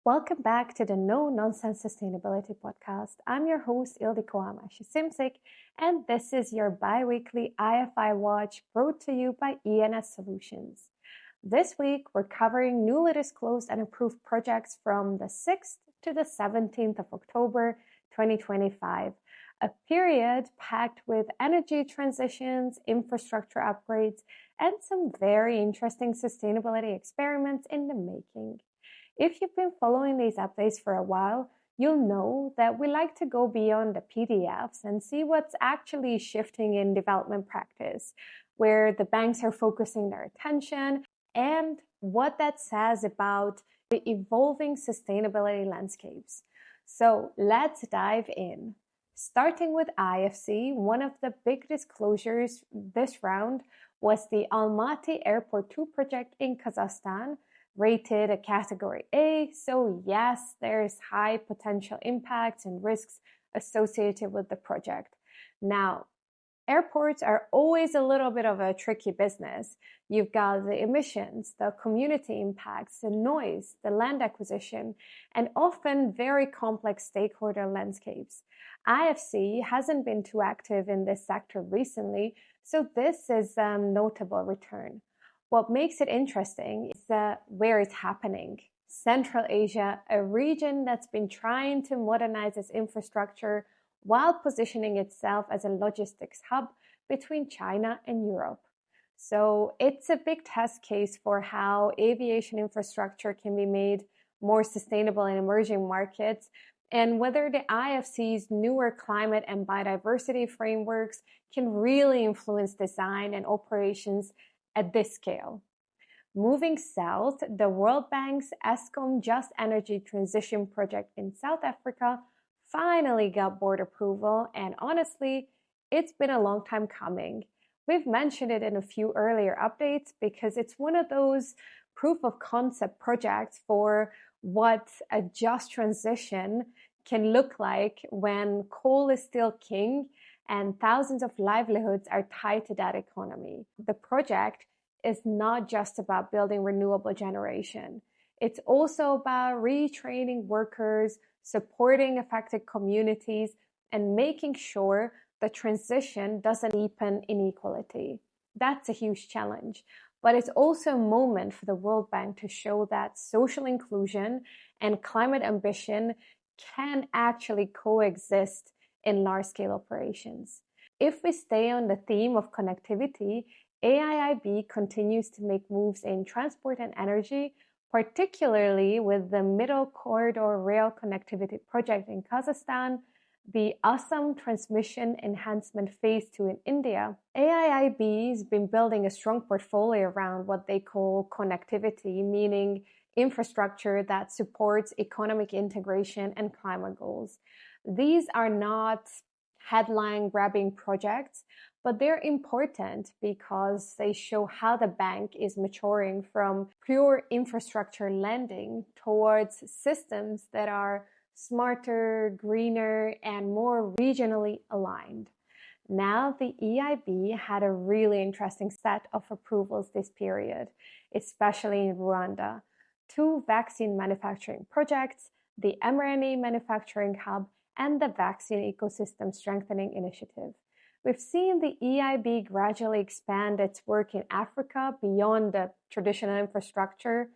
Welcome back to the No Nonsense Sustainability Podcast. I'm your host, Ildiko Amashi-Simsik, and this is your bi-weekly IFI Watch brought to you by ENS Solutions. This week, we're covering newly disclosed and approved projects from the 6th to the 17th of October 2025, a period packed with energy transitions, infrastructure upgrades, and some very interesting sustainability experiments in the making. If you've been following these updates for a while, you'll know that we like to go beyond the PDFs and see what's actually shifting in development practice, where the banks are focusing their attention, and what that says about the evolving sustainability landscapes. So let's dive in. Starting with IFC, one of the big disclosures this round was the Almaty Airport 2 project in Kazakhstan, rated a category A. So yes, there's high potential impacts and risks associated with the project. Now, airports are always a little bit of a tricky business. You've got the emissions, the community impacts, the noise, the land acquisition, and often very complex stakeholder landscapes. IFC hasn't been too active in this sector recently, so this is a notable return. What makes it interesting is where it's happening. Central Asia, a region that's been trying to modernize its infrastructure while positioning itself as a logistics hub between China and Europe. So it's a big test case for how aviation infrastructure can be made more sustainable in emerging markets, and whether the IFC's newer climate and biodiversity frameworks can really influence design and operations at this scale. Moving south, the World Bank's Eskom Just Energy Transition Project in South Africa finally got board approval, and honestly, it's been a long time coming. We've mentioned it in a few earlier updates because it's one of those proof of concept projects for what a just transition can look like when coal is still king and thousands of livelihoods are tied to that economy. The project is not just about building renewable generation. It's also about retraining workers, supporting affected communities, and making sure the transition doesn't deepen inequality. That's a huge challenge, but it's also a moment for the World Bank to show that social inclusion and climate ambition can actually coexist in large-scale operations. If we stay on the theme of connectivity, AIIB continues to make moves in transport and energy, particularly with the Middle Corridor Rail Connectivity Project in Kazakhstan, the Assam Transmission Enhancement Phase 2 in India. AIIB has been building a strong portfolio around what they call connectivity, meaning infrastructure that supports economic integration and climate goals. These are not headline-grabbing projects, but they're important because they show how the bank is maturing from pure infrastructure lending towards systems that are smarter, greener, and more regionally aligned. Now, the EIB had a really interesting set of approvals this period, especially in Rwanda. 2 vaccine manufacturing projects, the mRNA Manufacturing Hub, and the Vaccine Ecosystem Strengthening Initiative. We've seen the EIB gradually expand its work in Africa beyond the traditional infrastructure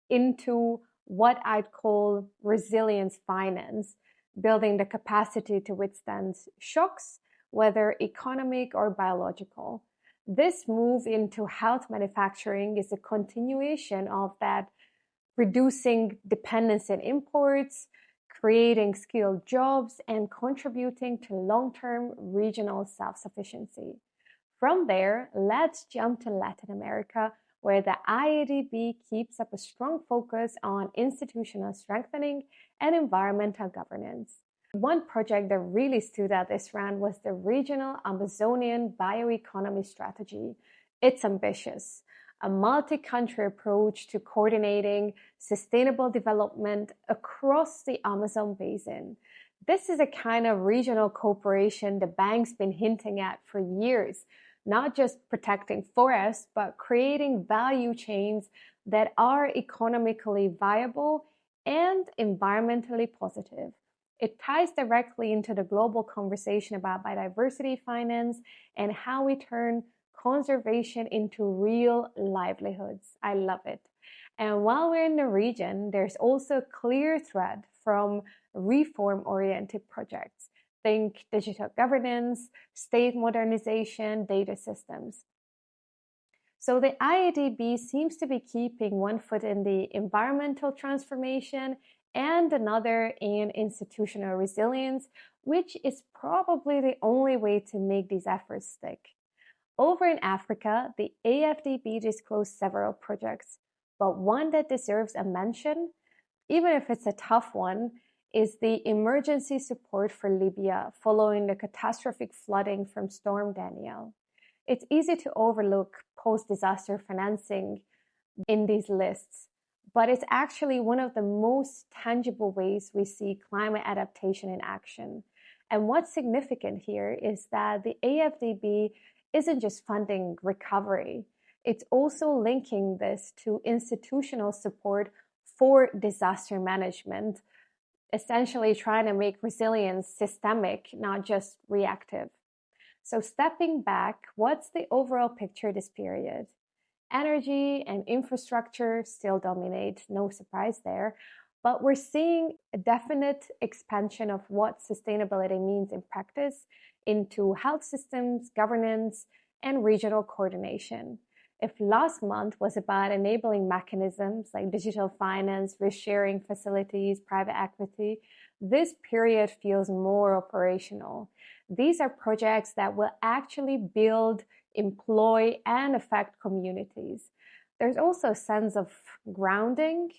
into what I'd call resilience finance, building the capacity to withstand shocks, whether economic or biological. This move into health manufacturing is a continuation of that, reducing dependence on imports, creating skilled jobs, and contributing to long-term regional self-sufficiency. From there, let's jump to Latin America, where the IADB keeps up a strong focus on institutional strengthening and environmental governance. One project that really stood out this round was the Regional Amazonian Bioeconomy Strategy. It's ambitious, a multi-country approach to coordinating sustainable development across the Amazon basin. This is a kind of regional cooperation the bank's been hinting at for years, not just protecting forests, but creating value chains that are economically viable and environmentally positive. It ties directly into the global conversation about biodiversity finance and how we turn conservation into real livelihoods. I love it. And while we're in the region, there's also a clear thread from reform-oriented projects. Think digital governance, state modernization, data systems. So the IADB seems to be keeping one foot in the environmental transformation and another in institutional resilience, which is probably the only way to make these efforts stick. Over in Africa, the AFDB disclosed several projects, but one that deserves a mention, even if it's a tough one, is the emergency support for Libya following the catastrophic flooding from Storm Danielle. It's easy to overlook post-disaster financing in these lists, but it's actually one of the most tangible ways we see climate adaptation in action. And what's significant here is that the AFDB isn't just funding recovery, it's also linking this to institutional support for disaster management, essentially trying to make resilience systemic, not just reactive. So stepping back, what's the overall picture this period? Energy and infrastructure still dominate, no surprise there, but we're seeing a definite expansion of what sustainability means in practice into health systems, governance, and regional coordination. If last month was about enabling mechanisms like digital finance, risk-sharing facilities, private equity, this period feels more operational. These are projects that will actually build, employ, and affect communities. There's also a sense of grounding,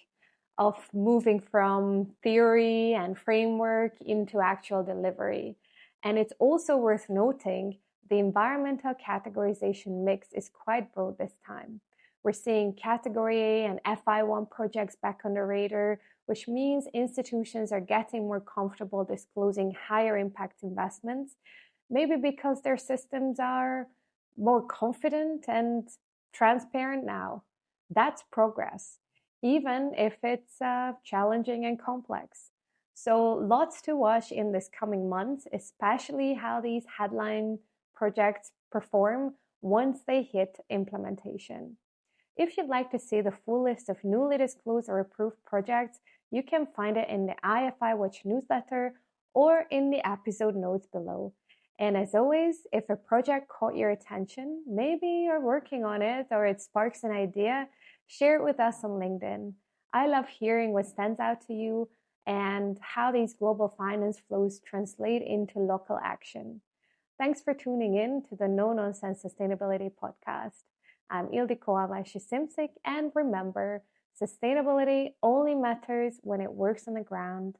of moving from theory and framework into actual delivery. And it's also worth noting the environmental categorization mix is quite broad this time. We're seeing Category A and FI1 projects back on the radar, which means institutions are getting more comfortable disclosing higher impact investments, maybe because their systems are more confident and transparent now. That's progress, even if it's challenging and complex. So lots to watch in this coming months, especially how these headline projects perform once they hit implementation. If you'd like to see the full list of newly disclosed or approved projects, you can find it in the IFI Watch newsletter or in the episode notes below. And as always, if a project caught your attention, maybe you're working on it or it sparks an idea, share it with us on LinkedIn. I love hearing what stands out to you and how these global finance flows translate into local action. Thanks for tuning in to the No Nonsense Sustainability Podcast. I'm Ildiko Amashi-Simsik, and remember, sustainability only matters when it works on the ground.